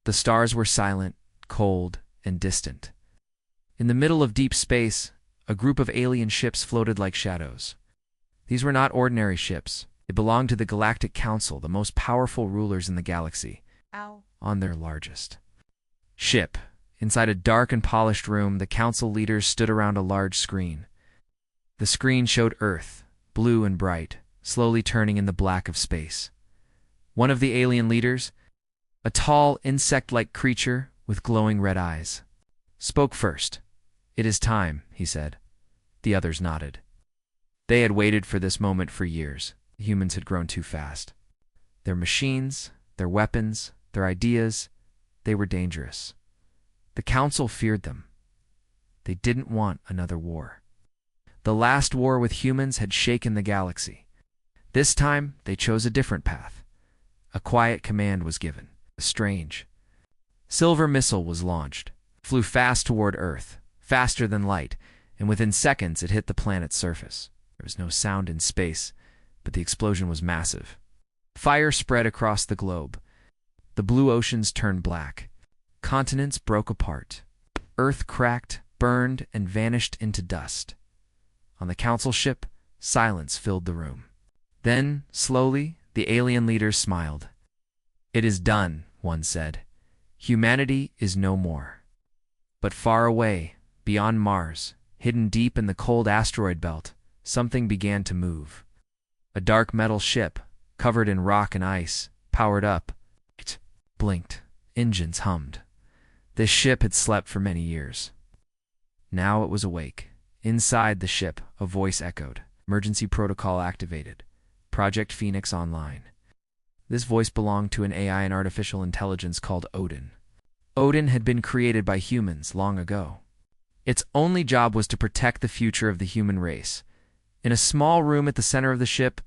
The stars were silent, cold, and distant. In the middle of deep space, a group of alien ships floated like shadows. These were not ordinary ships. They belonged to the Galactic Council, the most powerful rulers in the galaxy. On their largest ship, inside a dark and polished room, the council leaders stood around a large screen. The screen showed Earth, blue and bright, slowly turning in the black of space. One of the alien leaders, a tall, insect-like creature with glowing red eyes, spoke first. "It is time," he said. The others nodded. They had waited for this moment for years. The humans had grown too fast. Their machines, their weapons, their ideas, they were dangerous. The council feared them. They didn't want another war. The last war with humans had shaken the galaxy. This time, they chose a different path. A quiet command was given. A strange silver missile was launched. It flew fast toward Earth, faster than light, and within seconds it hit the planet's surface. There was no sound in space, but the explosion was massive. Fire spread across the globe. The blue oceans turned black. Continents broke apart. Earth cracked, burned, and vanished into dust. On the council ship, silence filled the room. Then, slowly, the alien leaders smiled. "It is done," one said. "Humanity is no more." But far away, beyond Mars, hidden deep in the cold asteroid belt, something began to move. A dark metal ship, covered in rock and ice, powered up. It blinked. Engines hummed. This ship had slept for many years. Now it was awake. Inside the ship, a voice echoed. "Emergency protocol activated. Project Phoenix online." This voice belonged to an AI and artificial intelligence called Odin. Odin had been created by humans long ago. Its only job was to protect the future of the human race. In a small room at the center of the ship,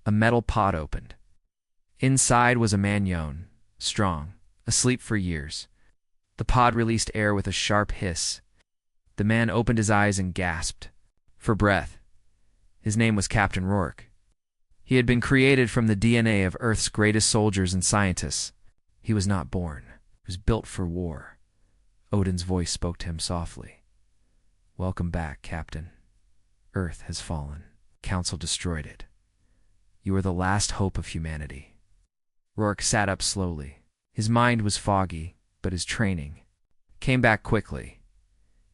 a metal pod opened. Inside was a man young, strong, asleep for years. The pod released air with a sharp hiss. The man opened his eyes and gasped for breath. His name was Captain Rourke. He had been created from the DNA of Earth's greatest soldiers and scientists. He was not born. He was built for war. Odin's voice spoke to him softly. "Welcome back, Captain. Earth has fallen. Council destroyed it. You are the last hope of humanity." Rourke sat up slowly. His mind was foggy, but his training came back quickly.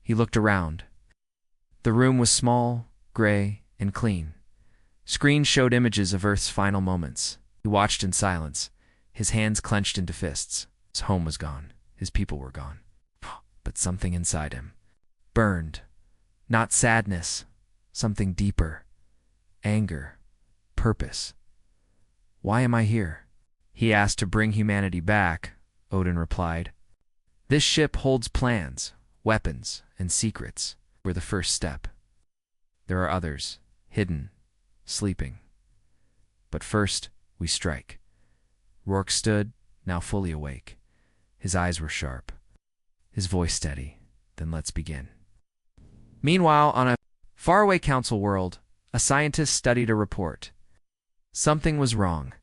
He looked around. The room was small, gray, and clean. Screens showed images of Earth's final moments. He watched in silence, his hands clenched into fists. His home was gone. His people were gone. But something inside him burned. Not sadness, something deeper. Anger, purpose. "Why am I here?" "He asked to bring humanity back," Odin replied. "This ship holds plans, weapons, and secrets. We're the first step. There are others, hidden, sleeping. But first, we strike." Rourke stood, now fully awake. His eyes were sharp, his voice steady. "Then let's begin." Meanwhile, on a faraway council world, a scientist studied a report. Something was wrong.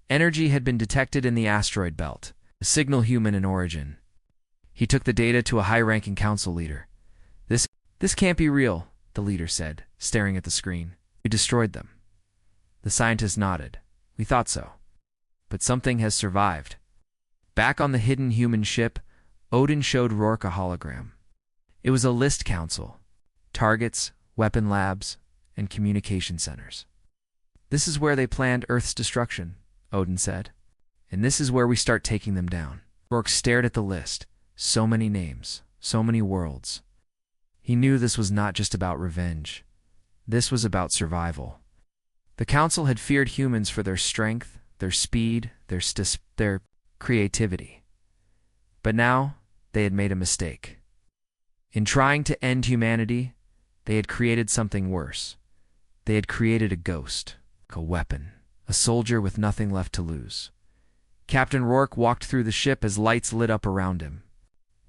Energy had been detected in the asteroid belt, a signal human in origin. He took the data to a high-ranking council leader. This can't be real," the leader said, staring at the screen. "We destroyed them." The scientist nodded. "We thought so. But something has survived." Back on the hidden human ship, Odin showed Rourke a hologram. It was a list council. Targets, weapon labs, and communication centers. "This is where they planned Earth's destruction," Odin said. "And this is where we start taking them down." Rourke stared at the list. So many names, so many worlds. He knew this was not just about revenge. This was about survival. The Council had feared humans for their strength, their speed, their creativity. But now, they had made a mistake. In trying to end humanity, they had created something worse. They had created a ghost, a weapon, a soldier with nothing left to lose. Captain Rourke walked through the ship as lights lit up around him.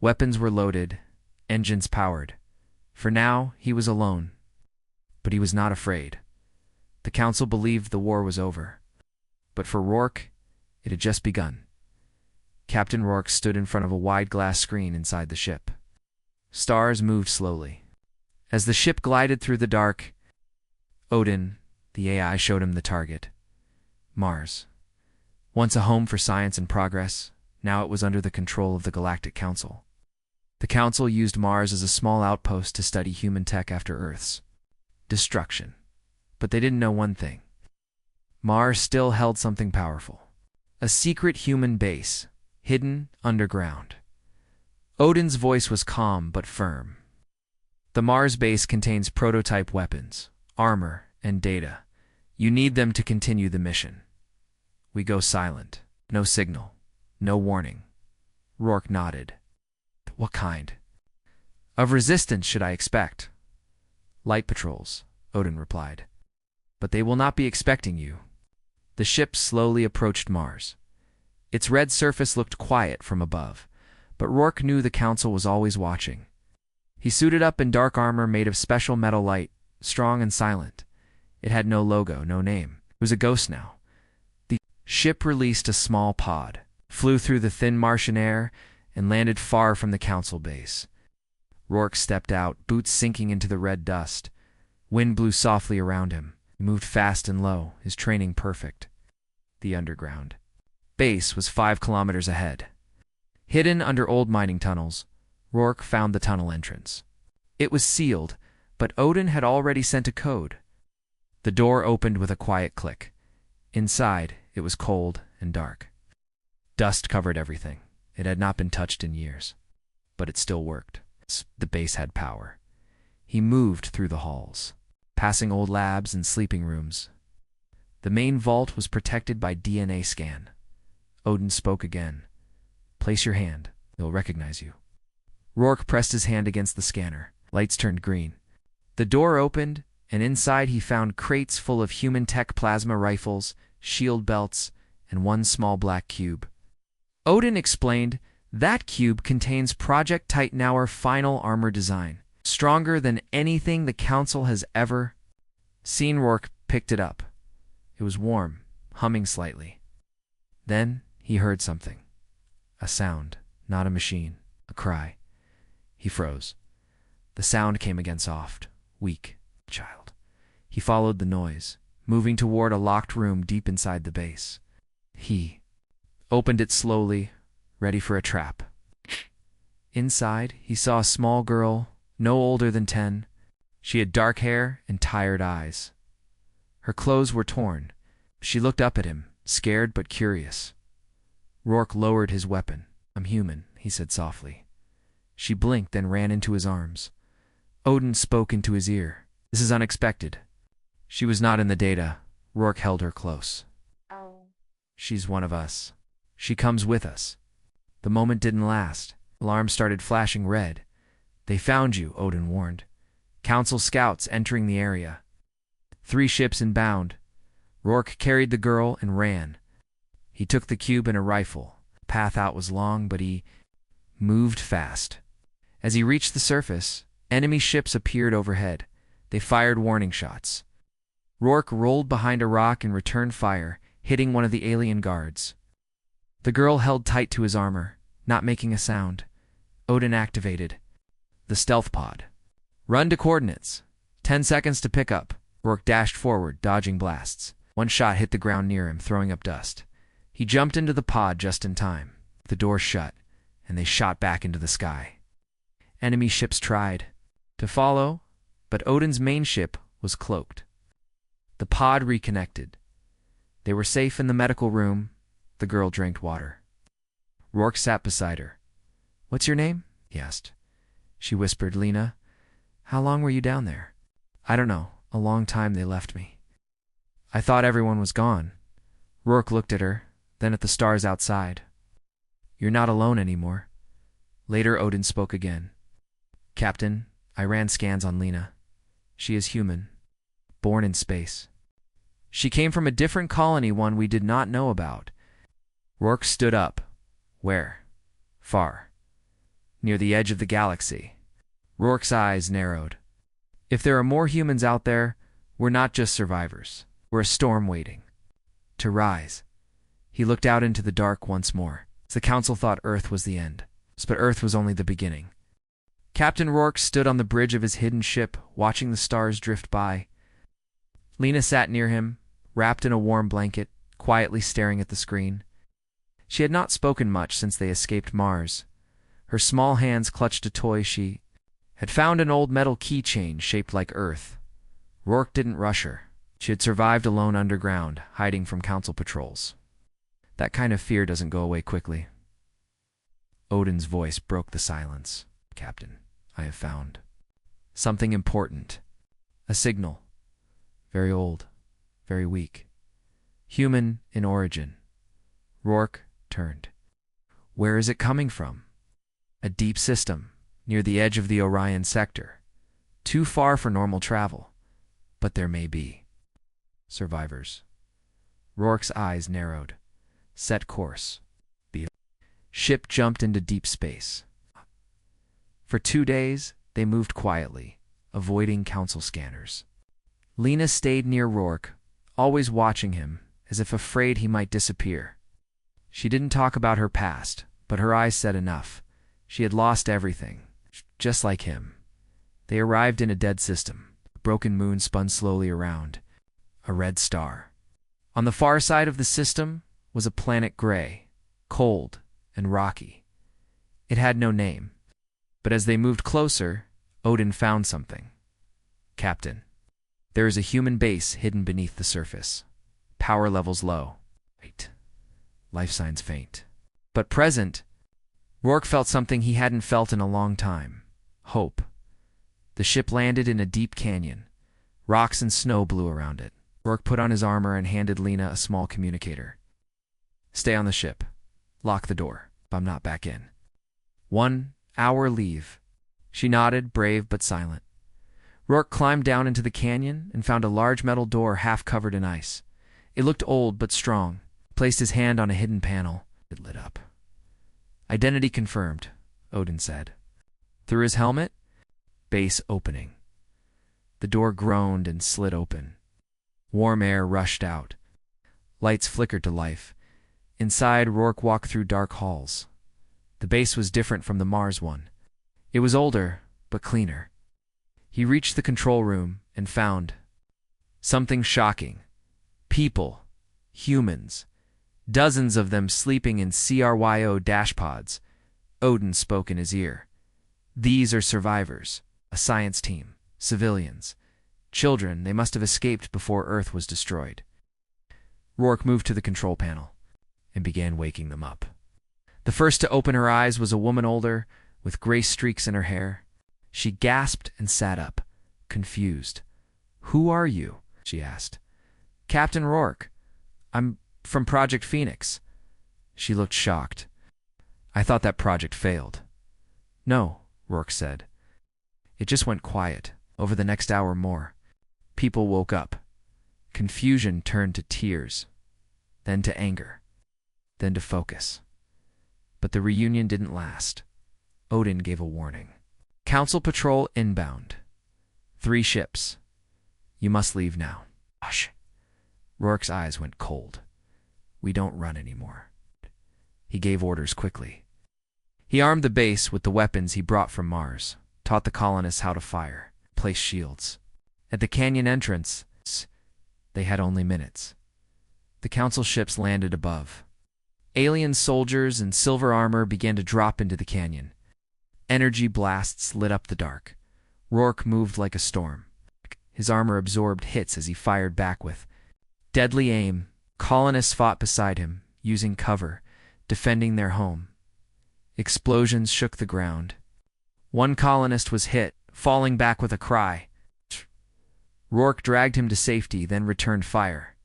Weapons were loaded, engines powered. For now, he was alone. But he was not afraid. The Council believed the war was over. But for Rourke, it had just begun. Captain Rourke stood in front of a wide glass screen inside the ship. Stars moved slowly. As the ship glided through the dark, Odin, the AI, showed him the target. Mars. Once a home for science and progress, now it was under the control of the Galactic Council. The Council used Mars as a small outpost to study human tech after Earth's destruction. But they didn't know one thing. Mars still held something powerful. A secret human base, hidden underground. Odin's voice was calm but firm. The Mars base contains prototype weapons, armor, and data. You need them to continue the mission. We go silent. No signal. No warning. Rourke nodded. What kind of resistance should I expect? Light patrols, Odin replied. But they will not be expecting you. The ship slowly approached Mars. Its red surface looked quiet from above, but Rourke knew the Council was always watching. He suited up in dark armor made of special metal light, strong and silent. It had no logo, no name. It was a ghost now. The ship released a small pod, flew through the thin Martian air, and landed far from the Council base. Rourke stepped out, boots sinking into the red dust. Wind blew softly around him. He moved fast and low, his training perfect. The underground base was 5 kilometers ahead. Hidden under old mining tunnels, Rourke found the tunnel entrance. It was sealed, but Odin had already sent a code. The door opened with a quiet click. Inside, it was cold and dark. Dust covered everything. It had not been touched in years, but it still worked. The base had power. He moved through the halls, passing old labs and sleeping rooms. The main vault was protected by DNA scan. Odin spoke again. Place your hand. They'll recognize you. Rourke pressed his hand against the scanner. Lights turned green. The door opened, and inside he found crates full of human tech plasma rifles, shield belts, and one small black cube. Odin explained, that cube contains Project Titanauer final armor design, stronger than anything the Council has ever seen. Rourke picked it up. It was warm, humming slightly. Then he heard something. A sound, not a machine, a cry. He froze. The sound came again soft, weak, child. He followed the noise, moving toward a locked room deep inside the base. He opened it slowly, ready for a trap. Inside, he saw a small girl, no older than 10. She had dark hair and tired eyes. Her clothes were torn. She looked up at him, scared but curious. Rourke lowered his weapon. I'm human, he said softly. She blinked, then ran into his arms. Odin spoke into his ear. This is unexpected. She was not in the data. Rourke held her close. Oh. She's one of us. She comes with us. The moment didn't last. Alarms started flashing red. They found you, Odin warned. Council scouts entering the area. 3 ships inbound. Rourke carried the girl and ran. He took the cube and a rifle. The path out was long, but he moved fast. As he reached the surface, enemy ships appeared overhead. They fired warning shots. Rourke rolled behind a rock and returned fire, hitting one of the alien guards. The girl held tight to his armor, not making a sound. Odin activated the stealth pod. Run to coordinates. 10 seconds to pick up. Rourke dashed forward, dodging blasts. One shot hit the ground near him, throwing up dust. He jumped into the pod just in time. The door shut, and they shot back into the sky. Enemy ships tried to follow, but Odin's main ship was cloaked. The pod reconnected. They were safe in the medical room. The girl drank water. Rourke sat beside her. What's your name? He asked. She whispered, Lena. How long were you down there? I don't know. A long time. They left me. I thought everyone was gone. Rourke looked at her, then at the stars outside. You're not alone anymore. Later, Odin spoke again. Captain, I ran scans on Lena. She is human, born in space. She came from a different colony, one we did not know about. Rourke stood up. Where? Far. Near the edge of the galaxy. Rourke's eyes narrowed. If there are more humans out there, we're not just survivors. We're a storm waiting to rise. He looked out into the dark once more. The council thought Earth was the end, but Earth was only the beginning. Captain Rourke stood on the bridge of his hidden ship, watching the stars drift by. Lena sat near him, wrapped in a warm blanket, quietly staring at the screen. She had not spoken much since they escaped Mars. Her small hands clutched a toy she had found, an old metal keychain shaped like Earth. Rourke didn't rush her. She had survived alone underground, hiding from council patrols. That kind of fear doesn't go away quickly. Odin's voice broke the silence. Captain, I have found something important. A signal. Very old, very weak. Human in origin. Rourke turned. Where is it coming from? A deep system, near the edge of the Orion sector. Too far for normal travel. But there may be survivors. Rourke's eyes narrowed. Set course. The ship jumped into deep space. For 2 days, they moved quietly, avoiding council scanners. Lena stayed near Rourke, always watching him, as if afraid he might disappear. She didn't talk about her past, but her eyes said enough. She had lost everything, just like him. They arrived in a dead system. A broken moon spun slowly around. A red star. On the far side of the system was a planet gray, cold, and rocky. It had no name. But as they moved closer, Odin found something. Captain, there is a human base hidden beneath the surface. Power levels low. Wait. Life signs faint. But present, Rourke felt something he hadn't felt in a long time. Hope. The ship landed in a deep canyon. Rocks and snow blew around it. Rourke put on his armor and handed Lena a small communicator. Stay on the ship. Lock the door. I'm not back in. 1 hour leave. She nodded, brave but silent. Rourke climbed down into the canyon and found a large metal door half covered in ice. It looked old but strong. Placed his hand on a hidden panel. It lit up. Identity confirmed, Odin said. Through his helmet, base opening. The door groaned and slid open. Warm air rushed out. Lights flickered to life. Inside, Rourke walked through dark halls. The base was different from the Mars one. It was older, but cleaner. He reached the control room and found something shocking. People. Humans. Dozens of them sleeping in CRYO dashpods. Odin spoke in his ear. These are survivors. A science team. Civilians. Children, they must have escaped before Earth was destroyed. Rourke moved to the control panel and began waking them up. The first to open her eyes was a woman older, with gray streaks in her hair. She gasped and sat up, confused. Who are you? She asked. Captain Rourke. I'm from Project Phoenix. She looked shocked. I thought that project failed. No, Rourke said. It just went quiet. Over the next hour more, people woke up. Confusion turned to tears, then to anger, then to focus. But the reunion didn't last. Odin gave a warning. Council patrol inbound. 3 ships. You must leave now. Hush. Rourke's eyes went cold. We don't run anymore. He gave orders quickly. He armed the base with the weapons he brought from Mars, taught the colonists how to fire, place shields. At the canyon entrance, they had only minutes. The council ships landed above. Alien soldiers in silver armor began to drop into the canyon. Energy blasts lit up the dark. Rourke moved like a storm. His armor absorbed hits as he fired back with deadly aim. Colonists fought beside him, using cover, defending their home. Explosions shook the ground. One colonist was hit, falling back with a cry. Rourke dragged him to safety, then returned fire.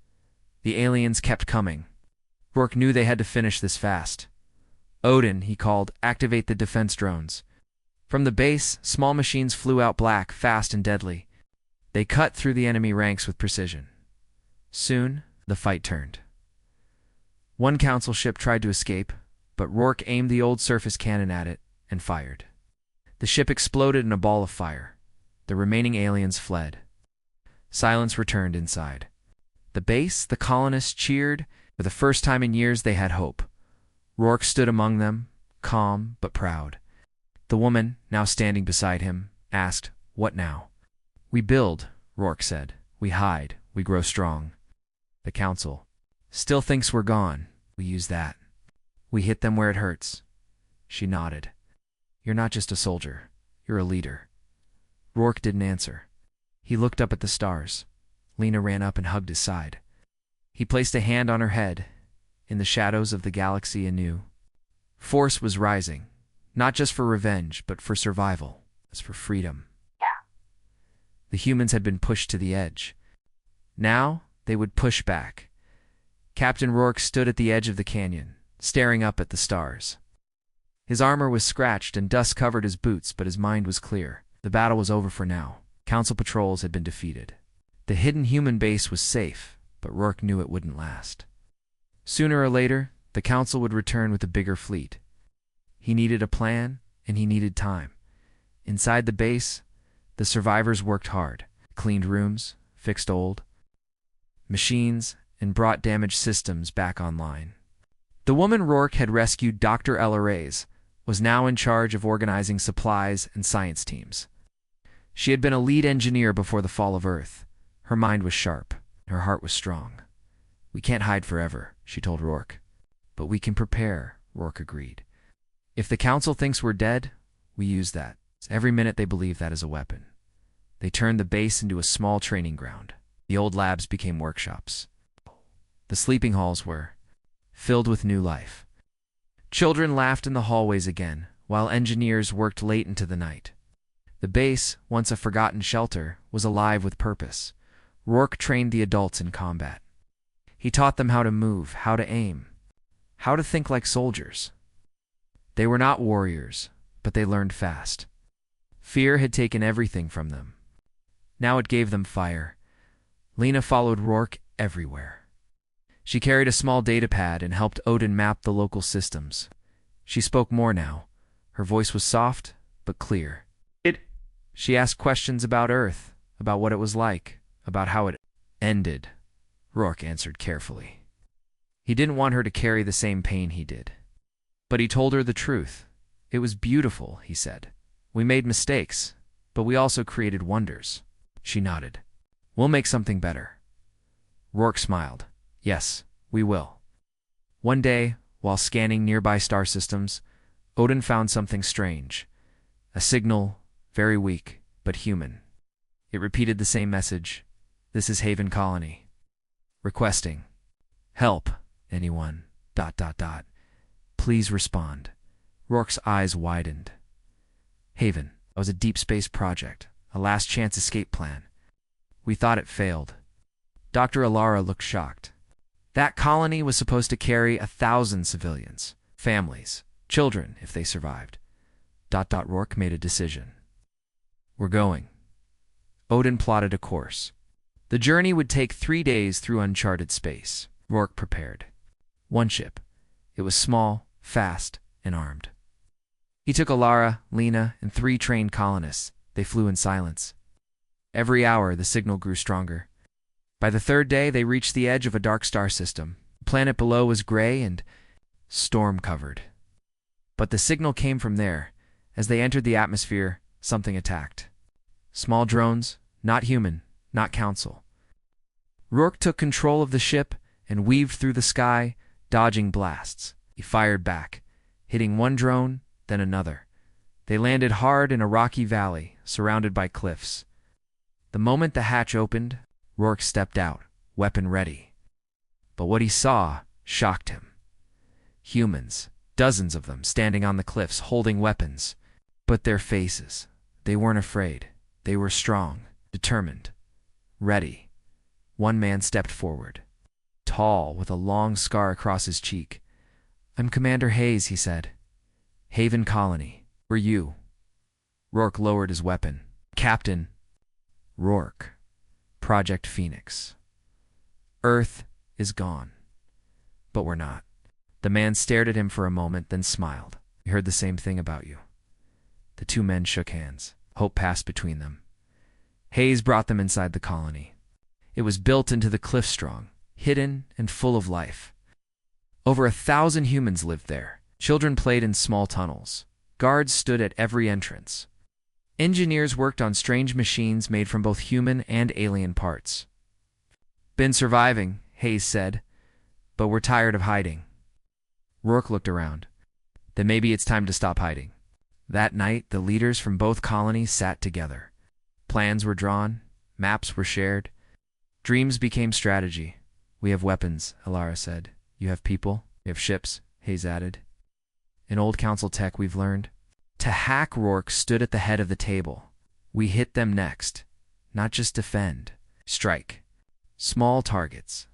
The aliens kept coming. Rourke knew they had to finish this fast. Odin, he called, activate the defense drones. From the base, small machines flew out black, fast and deadly. They cut through the enemy ranks with precision. Soon, the fight turned. One council ship tried to escape, but Rourke aimed the old surface cannon at it and fired. The ship exploded in a ball of fire. The remaining aliens fled. Silence returned inside. The base, the colonists cheered. For the first time in years, they had hope. Rourke stood among them, calm but proud. The woman, now standing beside him, asked, "What now?" "We build," Rourke said. "We hide. We grow strong. The council still thinks we're gone. We use that. We hit them where it hurts." She nodded. "You're not just a soldier. You're a leader." Rourke didn't answer. He looked up at the stars. Lena ran up and hugged his side. He placed a hand on her head. In the shadows of the galaxy anew, force was rising, not just for revenge, but for survival, as for freedom. The humans had been pushed to the edge. Now they would push back. Captain Rourke stood at the edge of the canyon, staring up at the stars. His armor was scratched and dust covered his boots, but his mind was clear. The battle was over for now. Council patrols had been defeated. The hidden human base was safe, but Rourke knew it wouldn't last. Sooner or later, the Council would return with a bigger fleet. He needed a plan, and he needed time. Inside the base, the survivors worked hard, cleaned rooms, fixed old machines, and brought damaged systems back online. The woman Rourke had rescued, Dr. Ella Reyes, was now in charge of organizing supplies and science teams. She had been a lead engineer before the fall of Earth. Her mind was sharp. Her heart was strong. "We can't hide forever," she told Rourke. "But we can prepare," Rourke agreed. "If the Council thinks we're dead, we use that." Every minute they believed that as a weapon. They turned the base into a small training ground. The old labs became workshops. The sleeping halls were filled with new life. Children laughed in the hallways again, while engineers worked late into the night. The base, once a forgotten shelter, was alive with purpose. Rourke trained the adults in combat. He taught them how to move, how to aim, how to think like soldiers. They were not warriors, but they learned fast. Fear had taken everything from them. Now it gave them fire. Lena followed Rourke everywhere. She carried a small datapad and helped Odin map the local systems. She spoke more now. Her voice was soft, but clear. She asked questions about Earth, about what it was like, about how it ended. Rourke answered carefully. He didn't want her to carry the same pain he did. But he told her the truth. "It was beautiful," he said. "We made mistakes, but we also created wonders." She nodded. "We'll make something better." Rourke smiled. "Yes, we will." One day, while scanning nearby star systems, Odin found something strange. A signal, very weak, but human. It repeated the same message. "This is Haven Colony. Requesting help, anyone, ... Please respond." Rourke's eyes widened. Haven was a deep space project, a last chance escape plan. "We thought it failed." Dr. Alara looked shocked. That colony was supposed to carry 1,000 civilians, families, children if they survived. Rourke made a decision. "We're going." Odin plotted a course. The journey would take 3 days through uncharted space. Rourke prepared. One ship. It was small, fast, and armed. He took Alara, Lena, and 3 trained colonists. They flew in silence. Every hour, the signal grew stronger. By the 3rd day, they reached the edge of a dark star system. The planet below was gray and storm-covered. But the signal came from there. As they entered the atmosphere, something attacked. Small drones, not human, not Council. Rourke took control of the ship and weaved through the sky, dodging blasts. He fired back, hitting one drone, then another. They landed hard in a rocky valley, surrounded by cliffs. The moment the hatch opened, Rourke stepped out, weapon ready. But what he saw shocked him. Humans, dozens of them, standing on the cliffs, holding weapons. But their faces, they weren't afraid. They were strong, determined, ready. One man stepped forward, tall, with a long scar across his cheek. "I'm Commander Hayes," he said. "Haven Colony. We're you." Rourke lowered his weapon. "Captain." "Rourke. Project Phoenix. Earth is gone. But we're not." The man stared at him for a moment, then smiled. "We heard the same thing about you." The 2 men shook hands. Hope passed between them. Hayes brought them inside the colony. It was built into the cliff strong, hidden and full of life. Over 1,000 humans lived there. Children played in small tunnels. Guards stood at every entrance. Engineers worked on strange machines made from both human and alien parts. "Been surviving," Hayes said, "but we're tired of hiding." Rourke looked around. "Then maybe it's time to stop hiding." That night, the leaders from both colonies sat together. Plans were drawn, maps were shared. Dreams became strategy. "We have weapons," Alara said. "You have people?" "We have ships," Hayes added. "In old council tech, we've learned." To hack, Rourke stood at the head of the table. "We hit them next. Not just defend. Strike. Small targets.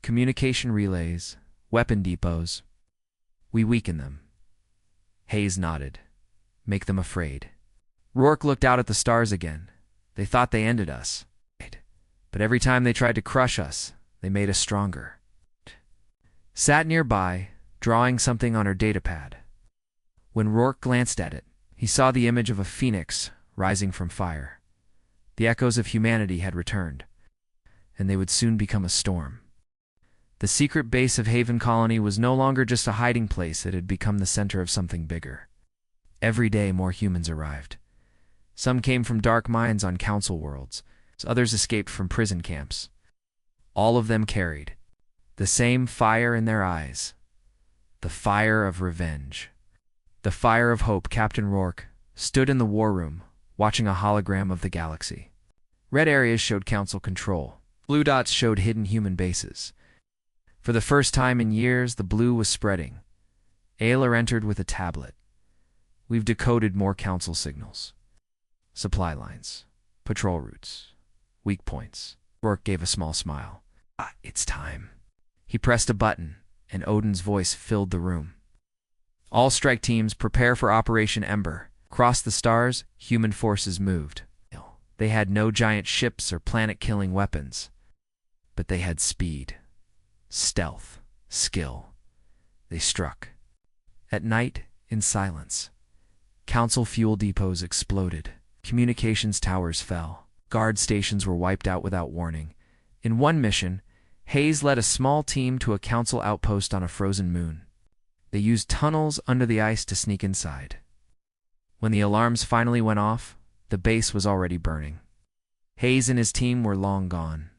Communication relays. Weapon depots. We weaken them." Hayes nodded. "Make them afraid." Rourke looked out at the stars again. "They thought they ended us. But every time they tried to crush us, they made us stronger." Sat nearby, drawing something on her datapad. When Rourke glanced at it, he saw the image of a phoenix rising from fire. The echoes of humanity had returned, and they would soon become a storm. The secret base of Haven Colony was no longer just a hiding place, it had become the center of something bigger. Every day more humans arrived. Some came from dark mines on council worlds, others escaped from prison camps. All of them carried the same fire in their eyes, the fire of revenge. The fire of hope. Captain Rourke stood in the war room, watching a hologram of the galaxy. Red areas showed council control. Blue dots showed hidden human bases. For the first time in years, the blue was spreading. Aylar entered with a tablet. "We've decoded more council signals. Supply lines, patrol routes, weak points." Rourke gave a small smile. It's time." He pressed a button, and Odin's voice filled the room. "All strike teams, prepare for Operation Ember." Across the stars, human forces moved. They had no giant ships or planet-killing weapons, but they had speed, stealth, skill. They struck. At night, in silence, council fuel depots exploded. Communications towers fell. Guard stations were wiped out without warning. In one mission, Hayes led a small team to a council outpost on a frozen moon. They used tunnels under the ice to sneak inside. When the alarms finally went off, the base was already burning. Hayes and his team were long gone.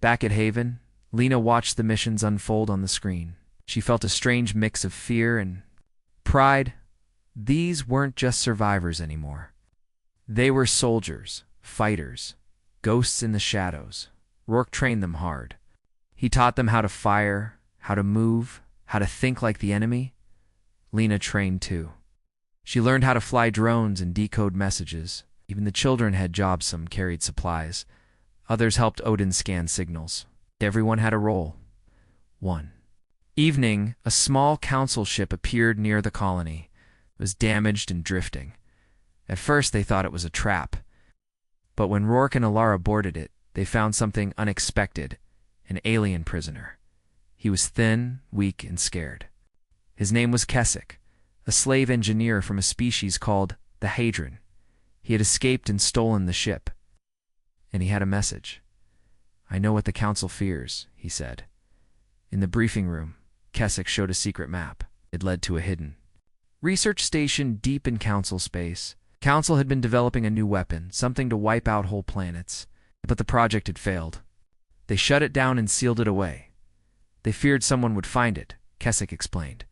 Back at Haven, Lena watched the missions unfold on the screen. She felt a strange mix of fear and pride. These weren't just survivors anymore. They were soldiers, fighters, ghosts in the shadows. Rourke trained them hard. He taught them how to fire, how to move, how to think like the enemy. Lena trained too. She learned how to fly drones and decode messages. Even the children had jobs. Some carried supplies. Others helped Odin scan signals. Everyone had a role. One evening, a small council ship appeared near the colony. It was damaged and drifting. At first, they thought it was a trap. But when Rourke and Alara boarded it, they found something unexpected, an alien prisoner. He was thin, weak, and scared. His name was Keswick, a slave engineer from a species called the Hadron. He had escaped and stolen the ship. And he had a message. "I know what the council fears," he said. In the briefing room, Keswick showed a secret map. It led to a hidden research station deep in council space. Council had been developing a new weapon, something to wipe out whole planets. But the project had failed. They shut it down and sealed it away. They feared someone would find it, Keswick explained.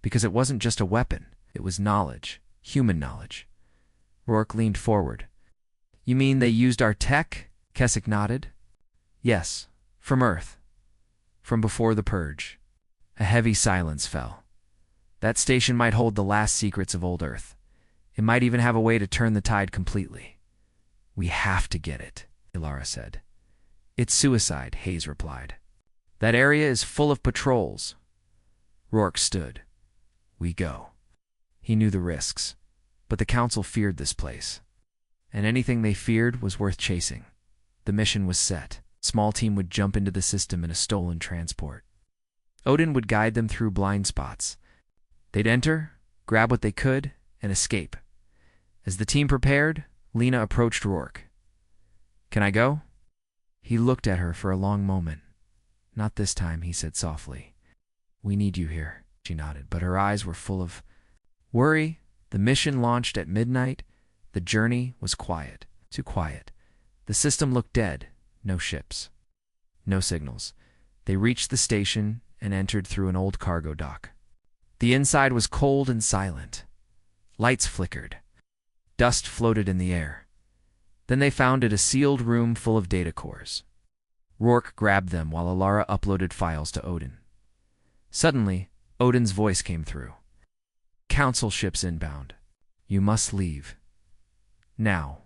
Because it wasn't just a weapon. It was knowledge. Human knowledge. Rourke leaned forward. "You mean they used our tech?" Keswick nodded. "Yes. From Earth. From before the Purge." A heavy silence fell. That station might hold the last secrets of old Earth. It might even have a way to turn the tide completely. "We have to get it," Alara said. "It's suicide," Hayes replied. "That area is full of patrols." Rourke stood. "We go." He knew the risks, but the council feared this place. And anything they feared was worth chasing. The mission was set. A small team would jump into the system in a stolen transport. Odin would guide them through blind spots. They'd enter, grab what they could, and escape. As the team prepared, Lena approached Rourke. "Can I go?" He looked at her for a long moment. "Not this time," he said softly. We need you here, she nodded, but her eyes were full of worry. The mission launched at midnight. The journey was quiet, too quiet. The system looked dead. No ships. No signals. They reached the station and entered through an old cargo dock. The inside was cold and silent. Lights flickered. Dust floated in the air. Then they found it a sealed room full of data cores. Rourke grabbed them while Alara uploaded files to Odin. Suddenly, Odin's voice came through. Council ships inbound. You must leave. Now.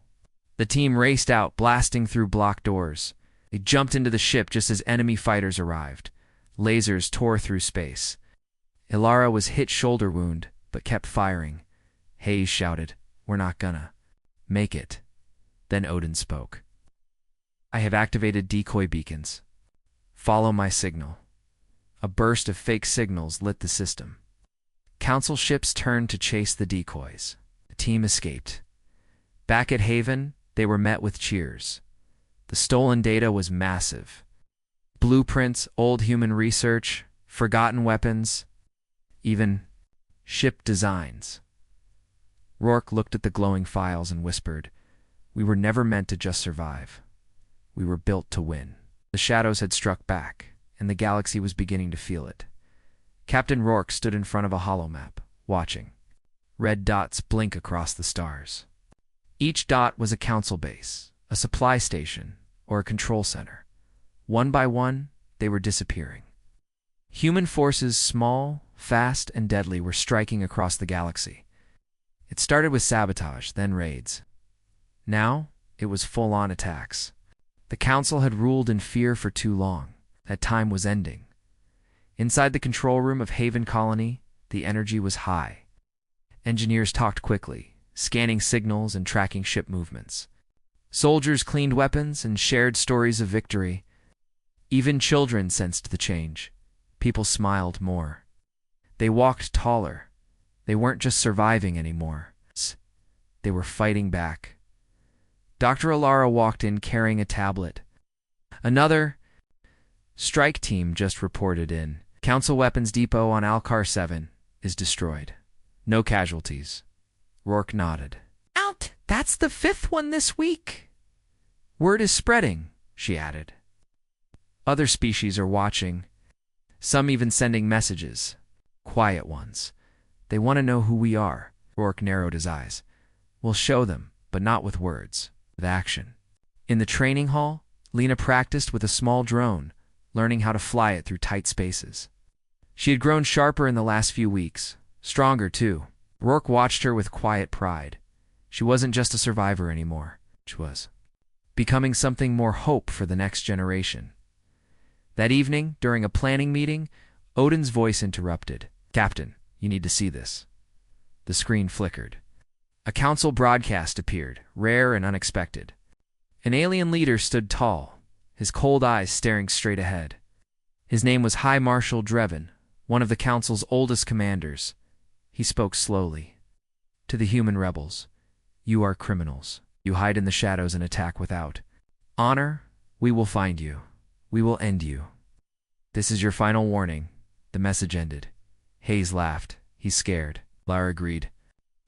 The team raced out, blasting through blocked doors. They jumped into the ship just as enemy fighters arrived. Lasers tore through space. Alara was hit shoulder wound, but kept firing. Hayes shouted, "We're not gonna make it." Then Odin spoke. "I have activated decoy beacons. Follow my signal." A burst of fake signals lit the system. Council ships turned to chase the decoys. The team escaped. Back at Haven, they were met with cheers. The stolen data was massive. Blueprints, old human research, forgotten weapons, even ship designs. Rourke looked at the glowing files and whispered, "We were never meant to just survive. We were built to win." The shadows had struck back, and the galaxy was beginning to feel it. Captain Rourke stood in front of a holomap, watching. Red dots blink across the stars. Each dot was a council base, a supply station, or a control center. One by one, they were disappearing. Human forces, small, fast, and deadly, were striking across the galaxy. It started with sabotage, then raids. Now, it was full-on attacks. The Council had ruled in fear for too long. That time was ending. Inside the control room of Haven Colony, the energy was high. Engineers talked quickly, scanning signals and tracking ship movements. Soldiers cleaned weapons and shared stories of victory. Even children sensed the change. People smiled more. They walked taller. They weren't just surviving anymore. They were fighting back. Dr. Alara walked in carrying a tablet. Another strike team just reported in. Council Weapons Depot on Alcar 7 is destroyed. No casualties. Rourke nodded. "Out! That's the 5th one this week." "Word is spreading," she added. "Other species are watching. Some even sending messages. Quiet ones. They want to know who we are." Rourke narrowed his eyes. "We'll show them, but not with words. With action." In the training hall, Lena practiced with a small drone, learning how to fly it through tight spaces. She had grown sharper in the last few weeks. Stronger, too. Rourke watched her with quiet pride. She wasn't just a survivor anymore. She was becoming something more hope for the next generation. That evening, during a planning meeting, Odin's voice interrupted. "Captain, you need to see this." The screen flickered. A council broadcast appeared, rare and unexpected. An alien leader stood tall, his cold eyes staring straight ahead. His name was High Marshal Drevin, one of the council's oldest commanders. He spoke slowly. "To the human rebels, you are criminals. You hide in the shadows and attack without honor. We will find you. We will end you. This is your final warning." The message ended. Hayes laughed. "He's scared." Lara agreed.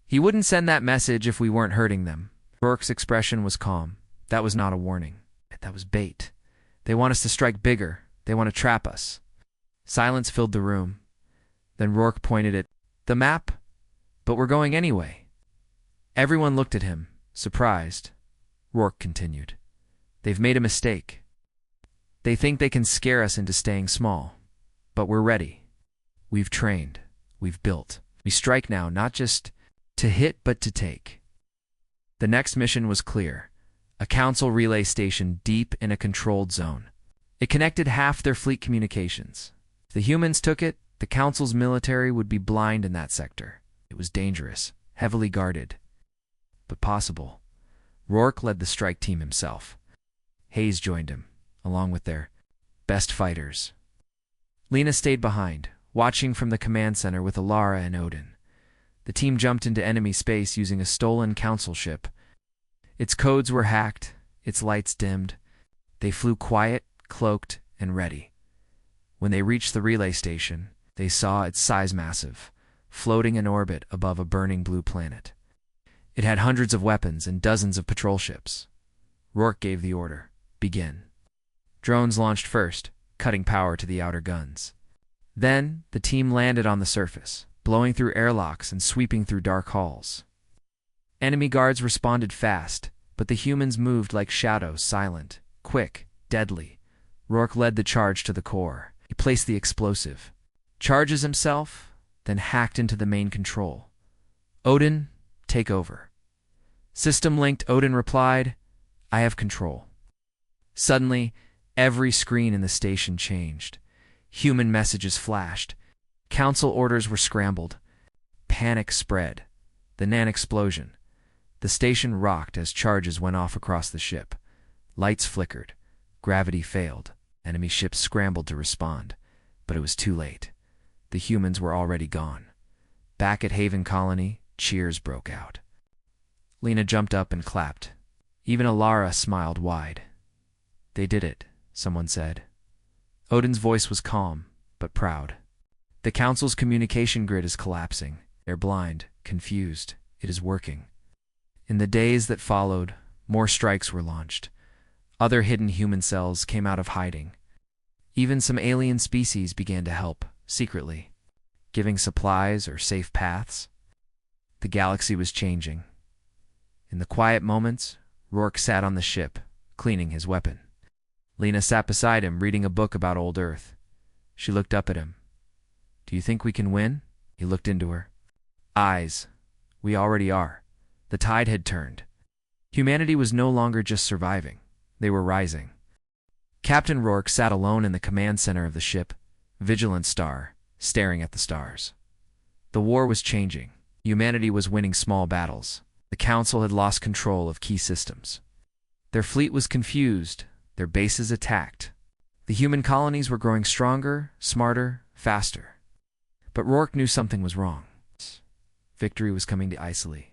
"He wouldn't send that message if we weren't hurting them." Rourke's expression was calm. "That was not a warning. That was bait. They want us to strike bigger. They want to trap us." Silence filled the room. Then Rourke pointed at the map. "But we're going anyway." Everyone looked at him, surprised. Rourke continued. "They've made a mistake. They think they can scare us into staying small. But we're ready. We've trained. We've built. We strike now, not just to hit, but to take." The next mission was clear. A council relay station deep in a controlled zone. It connected half their fleet communications. If the humans took it, the council's military would be blind in that sector. It was dangerous, heavily guarded, but possible. Rourke led the strike team himself. Hayes joined him, along with their best fighters. Lena stayed behind, watching from the command center with Alara and Odin. The team jumped into enemy space using a stolen council ship. Its codes were hacked, its lights dimmed. They flew quiet, cloaked, and ready. When they reached the relay station, They saw its size massive, floating in orbit above a burning blue planet. It had hundreds of weapons and dozens of patrol ships. Rourke gave the order, "Begin." Drones launched first, cutting power to the outer guns. Then, the team landed on the surface, blowing through airlocks and sweeping through dark halls. Enemy guards responded fast, but the humans moved like shadows, silent, quick, deadly. Rourke led the charge to the core. He placed the explosive, charges himself, then hacked into the main control. "Odin, take over." System-linked, Odin replied, "I have control." Suddenly, every screen in the station changed. Human messages flashed. Council orders were scrambled. Panic spread. The Nan explosion. The station rocked as charges went off across the ship. Lights flickered. Gravity failed. Enemy ships scrambled to respond. But it was too late. The humans were already gone. Back at Haven Colony, cheers broke out. Lena jumped up and clapped. Even Alara smiled wide. "They did it," someone said. Odin's voice was calm, but proud. "The Council's communication grid is collapsing. They're blind, confused. It is working." In the days that followed, more strikes were launched. Other hidden human cells came out of hiding. Even some alien species began to help, secretly, giving supplies or safe paths. The galaxy was changing. In the quiet moments, Rourke sat on the ship, cleaning his weapon. Lena sat beside him, reading a book about old Earth. She looked up at him. "Do you think we can win?" He looked into her eyes. "We already are." The tide had turned. Humanity was no longer just surviving. They were rising. Captain Rourke sat alone in the command center of the ship, vigilant star, staring at the stars. The war was changing. Humanity was winning small battles. The Council had lost control of key systems. Their fleet was confused, their bases attacked. The human colonies were growing stronger, smarter, faster. But Rourke knew something was wrong. Victory was coming to Isley.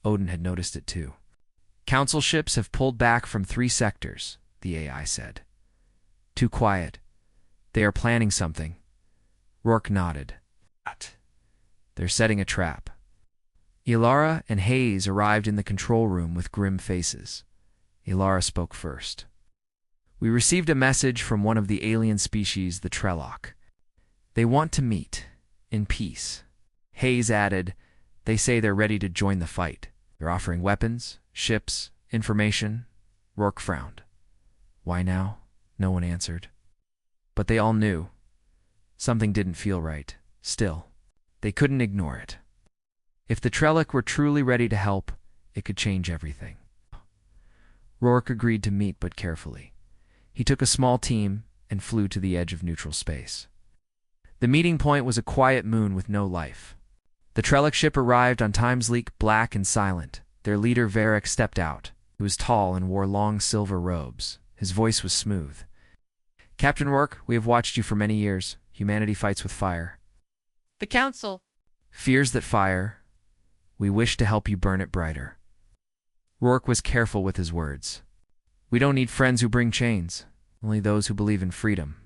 Odin had noticed it too. "Council ships have pulled back from 3 sectors, the AI said. "Too quiet. They are planning something." Rourke nodded. "They're setting a trap." Ilara and Hayes arrived in the control room with grim faces. Ilara spoke first. "We received a message from one of the alien species, the Trelloc. They want to meet, in peace." Hayes added, "They say they're ready to join the fight. They're offering weapons, ships, information." Rourke frowned. "Why now?" No one answered. But they all knew. Something didn't feel right. Still, they couldn't ignore it. If the Trelloc were truly ready to help, it could change everything. Rourke agreed to meet, but carefully. He took a small team and flew to the edge of neutral space. The meeting point was a quiet moon with no life. The Trelloc ship arrived on time, sleek, black, and silent. Their leader, Varric, stepped out. He was tall and wore long silver robes. His voice was smooth. "Captain Rourke, we have watched you for many years. Humanity fights with fire. The Council Fears that fire. We wish to help you burn it brighter." Rourke was careful with his words. "We don't need friends who bring chains, only those who believe in freedom."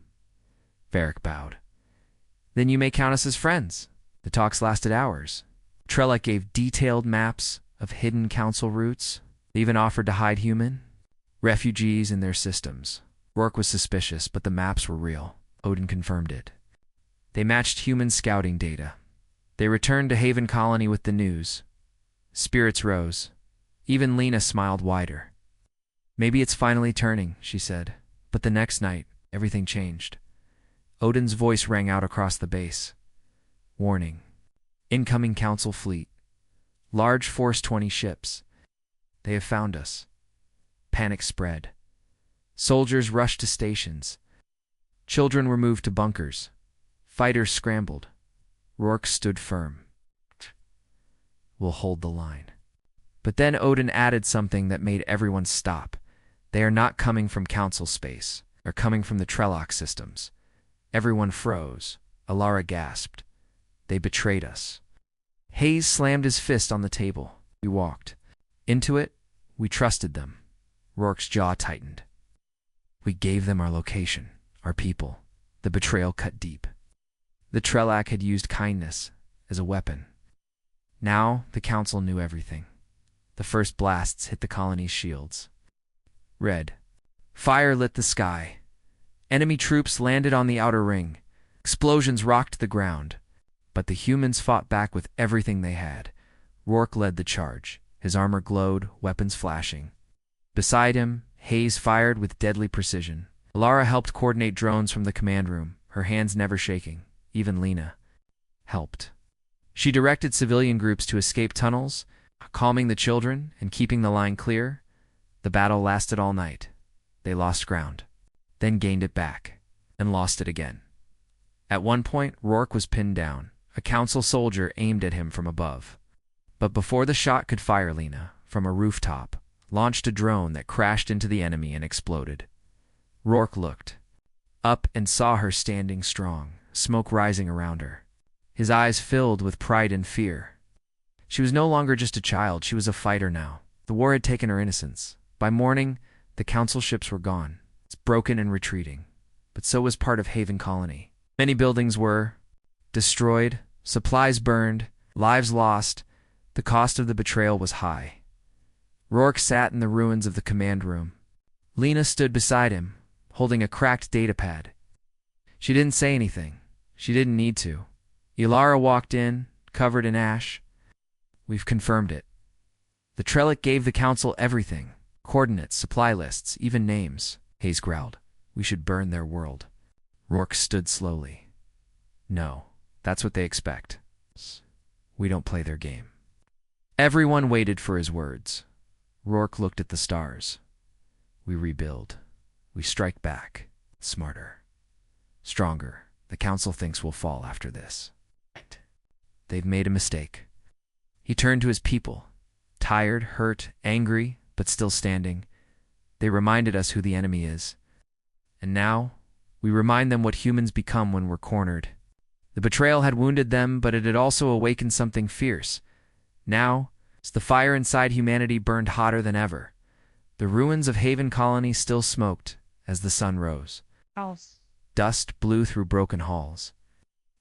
Varric bowed. "Then you may count us as friends." The talks lasted hours. Trelloc gave detailed maps of hidden Council routes. They even offered to hide human refugees in their systems. Rourke was suspicious, but the maps were real. Odin confirmed it. They matched human scouting data. They returned to Haven Colony with the news. Spirits rose. Even Lena smiled wider. "Maybe it's finally turning," she said. But the next night, everything changed. Odin's voice rang out across the base. "Warning. Incoming Council fleet. Large Force 20 ships. They have found us." Panic spread. Soldiers rushed to stations. Children were moved to bunkers. Fighters scrambled. Rourke stood firm. "We'll hold the line." But then Odin added something that made everyone stop. "They are not coming from Council space. They're coming from the Trelloc systems." Everyone froze. Alara gasped. "They betrayed us." Hayes slammed his fist on the table. We walked. Into it, we trusted them. Rourke's jaw tightened. We gave them our location, our people. The betrayal cut deep. The Trelak had used kindness as a weapon. Now the council knew everything. The first blasts hit the colony's shields. Red. Fire lit the sky. Enemy troops landed on the outer ring. Explosions rocked the ground. But the humans fought back with everything they had. Rourke led the charge. His armor glowed, weapons flashing. Beside him, Hayes fired with deadly precision. Alara helped coordinate drones from the command room, her hands never shaking. Even Lena helped. She directed civilian groups to escape tunnels, calming the children and keeping the line clear. The battle lasted all night. They lost ground, then gained it back, and lost it again. At one point, Rourke was pinned down. A council soldier aimed at him from above. But before the shot could fire, Lena, from a rooftop, launched a drone that crashed into the enemy and exploded. Rourke looked up and saw her standing strong, smoke rising around her. His eyes filled with pride and fear. She was no longer just a child, she was a fighter now. The war had taken her innocence. By morning, the council ships were gone. It's broken and retreating. But so was part of Haven Colony. Many buildings were destroyed, supplies burned, lives lost. The cost of the betrayal was high. Rourke sat in the ruins of the command room. Lena stood beside him, holding a cracked datapad. She didn't say anything. She didn't need to. Ilara walked in, covered in ash. We've confirmed it. The Trellick gave the council everything. Coordinates, supply lists, even names. Hayes growled. We should burn their world. Rourke stood slowly. No, that's what they expect. We don't play their game. Everyone waited for his words. Rourke looked at the stars. We rebuild. We strike back. Smarter. Stronger. The council thinks we'll fall after this. They've made a mistake. He turned to his people. Tired, hurt, angry, but still standing. They reminded us who the enemy is. And now, we remind them what humans become when we're cornered. The betrayal had wounded them, but it had also awakened something fierce. Now, the fire inside humanity burned hotter than ever. The ruins of Haven Colony still smoked as the sun rose. Dust blew through broken halls.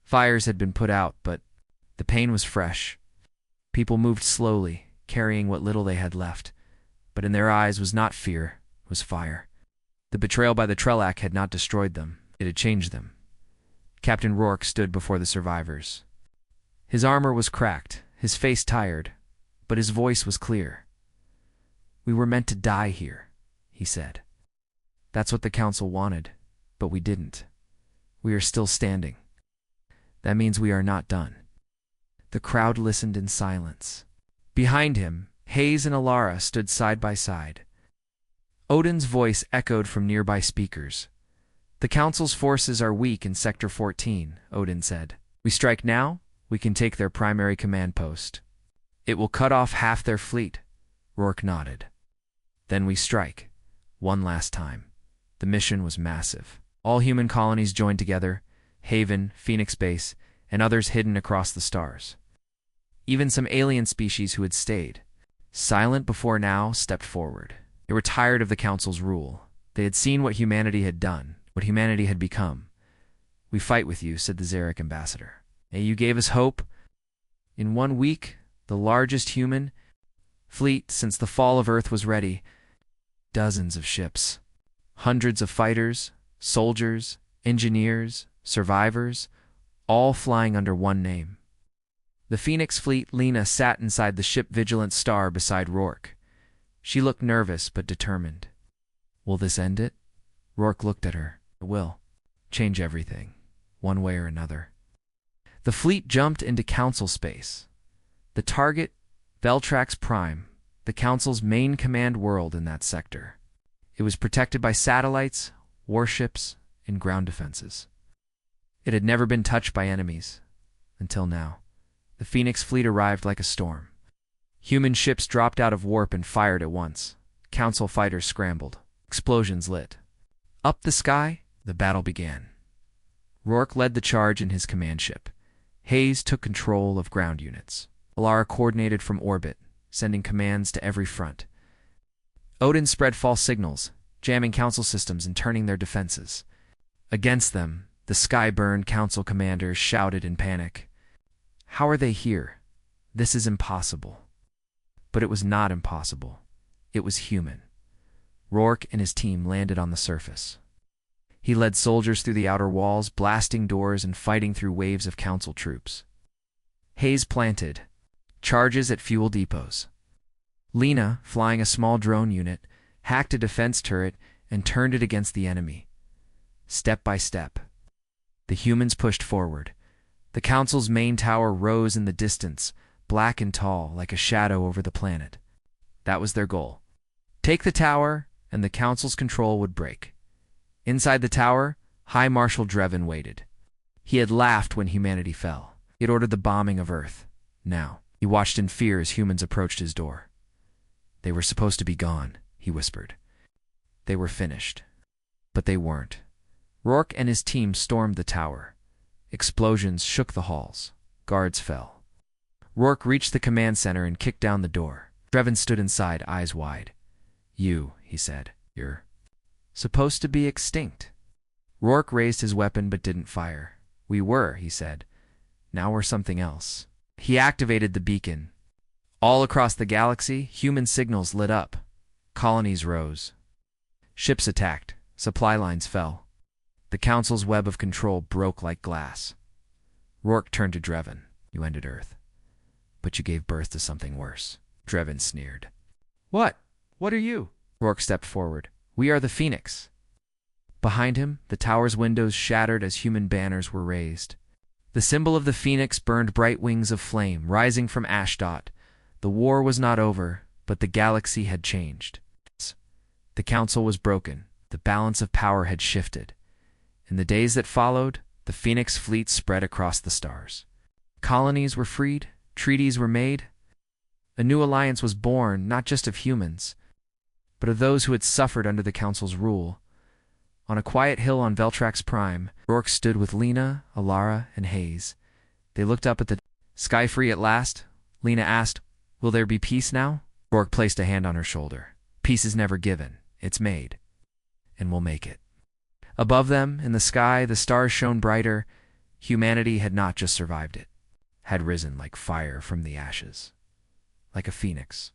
Fires had been put out, but the pain was fresh. People moved slowly, carrying what little they had left. But in their eyes was not fear, it was fire. The betrayal by the Trelak had not destroyed them, it had changed them. Captain Rourke stood before the survivors. His armor was cracked, his face tired, but his voice was clear. We were meant to die here, he said. That's what the council wanted, but we didn't. We are still standing. That means we are not done. The crowd listened in silence. Behind him, Hayes and Alara stood side by side. Odin's voice echoed from nearby speakers. The council's forces are weak in Sector 14, Odin said. We strike now, we can take their primary command post. It will cut off half their fleet. Rourke nodded. Then we strike. One last time. The mission was massive. All human colonies joined together, Haven, Phoenix Base, and others hidden across the stars. Even some alien species who had stayed, silent before now, stepped forward. They were tired of the council's rule. They had seen what humanity had done, what humanity had become. We fight with you, said the Xeric ambassador. And you gave us hope. In 1 week, the largest human fleet since the fall of Earth was ready. Dozens of ships. Hundreds of fighters, soldiers, engineers, survivors, all flying under one name. The Phoenix fleet. Lena sat inside the ship Vigilant Star beside Rourke. She looked nervous but determined. Will this end it? Rourke looked at her. It will. Change everything, one way or another. The fleet jumped into council space. The target, Veltrax Prime, the council's main command world in that sector. It was protected by satellites, warships, and ground defenses. It had never been touched by enemies, until now. The Phoenix fleet arrived like a storm. Human ships dropped out of warp and fired at once. Council fighters scrambled. Explosions lit. Up the sky, the battle began. Rourke led the charge in his command ship. Hayes took control of ground units. Alara coordinated from orbit, sending commands to every front. Odin spread false signals, jamming council systems and turning their defenses. Against them, The sky-burned council commanders shouted in panic. How are they here? This is impossible. But it was not impossible. It was human. Rourke and his team landed on the surface. He led soldiers through the outer walls, blasting doors and fighting through waves of council troops. Haze planted. Charges at fuel depots. Lena, flying a small drone unit, hacked a defense turret and turned it against the enemy. Step by step, the humans pushed forward. The council's main tower rose in the distance, black and tall, like a shadow over the planet. That was their goal. Take the tower, and the council's control would break. Inside the tower, High Marshal Drevin waited. He had laughed when humanity fell. He had ordered the bombing of Earth. Now, he watched in fear as humans approached his door. They were supposed to be gone, he whispered. They were finished. But they weren't. Rourke and his team stormed the tower. Explosions shook the halls. Guards fell. Rourke reached the command center and kicked down the door. Drevin stood inside, eyes wide. You, he said, you're supposed to be extinct. Rourke raised his weapon but didn't fire. We were, he said. Now we're something else. He activated the beacon. All across the galaxy, human signals lit up. Colonies rose. Ships attacked. Supply lines fell. The Council's web of control broke like glass. Rourke turned to Drevin. You ended Earth. But you gave birth to something worse. Drevin sneered. What? What are you? Rourke stepped forward. We are the Phoenix. Behind him, the tower's windows shattered as human banners were raised. The symbol of the Phoenix burned bright wings of flame, rising from Ashdot. The war was not over, but the galaxy had changed. The Council was broken. The balance of power had shifted. In the days that followed, the Phoenix fleet spread across the stars. Colonies were freed, treaties were made. A new alliance was born, not just of humans, but of those who had suffered under the Council's rule. On a quiet hill on Veltrax Prime, Rourke stood with Lena, Alara, and Hayes. They looked up at the sky free at last. Lena asked, Will there be peace now? Rourke placed a hand on her shoulder. Peace is never given. It's made. And we'll make it. Above them, in the sky, the stars shone brighter. Humanity had not just survived it, had risen like fire from the ashes, like a phoenix.